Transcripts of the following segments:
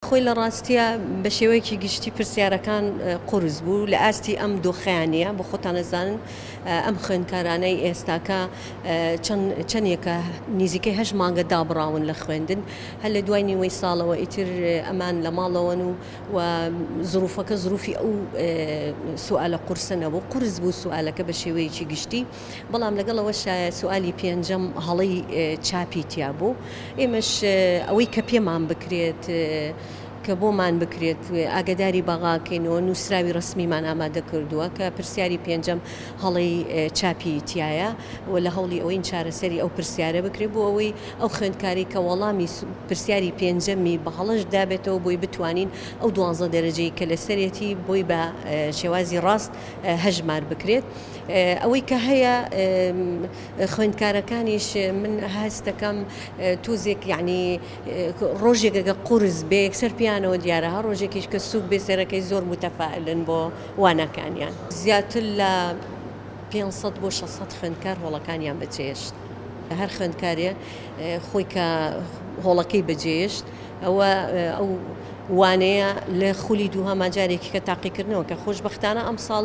خۆی لە ڕاستیە بە شێوەیەکی گشتی پرسیارەکان قورس بوو لە ئاستی ئەم دۆخەیانە بۆ خۆتان نەزانن ئەم خوێندکارانەی ئێستاکە چەندێکە نزیکەی 8 مانگە دابڕاون لە خوێندن هەر لە دوای نیوەی ساڵەوە ئیتر ئەمان لە ماڵەوەن و زروفەکە زروفی ئەو سوالە قورسە بوو قورس بوو سوالەکە بە شێوەیەکی گشتی بەڵام لەگەڵەوە سوالی پێنجەم هەڵەی چاپی تیا بوو ئێمەش ئەوەی کە پێمان بکرێت کە بۆمان بکرێت ئاگداری باغاکەینەوە نووسراوی ڕسمیمان ئامادە کردووە کە پرسیاری پێنجەم هەڵی چاپی تایە و لە هەوڵی ئەوەی چارەسەری ئەو پرسیارە بکرێت بۆ ئەوەی ئەو خوێندکاری کە وەڵامی پرسیاری پێنجەمی بە هەڵەش دابێتەوە بۆی بتوانین ئەو 12 دەرەجەی کە لە سەرەتی بۆی بە شێوازی ڕاست هەژمار بکرێت ئەوەی کە هەیە خوێندکارەکانیش من هەست دەکەم تۆزێک یعنی ڕۆژێکەکە قورس بێ یەکسەر پیانەوە دیارە هەر ڕۆژێکیش کە سووک بێ سەرەکەی زۆر متەفائلن بۆ وانەکانیان زیاتر لە 500 بۆ 600 خوێندکار هۆڵەکانیان بەجێشت هەر خوێندکارێ خۆی کە هۆڵەکەی بەجێشت ئەو وانەیە لە خولی دووهەما جارێکی کە تاقیکردنەوە کە خۆشبەختانە ئەم ساڵ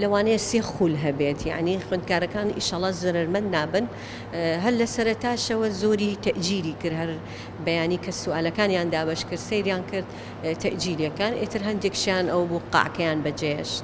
لەوانەیە 3 خول هەبێت یعنی خوێندکارەکان ئیشەڵا زەرمەند نابن هەر لە سەرەتاشەوە زۆری تەئجیلی کرد هەر بەیانی کە سوالەکانیان دابش کرد سەیریان کرد تەئجیلەکان ئیتر هەندێکشیان ئەو بوو قاعکەیان بەجێشت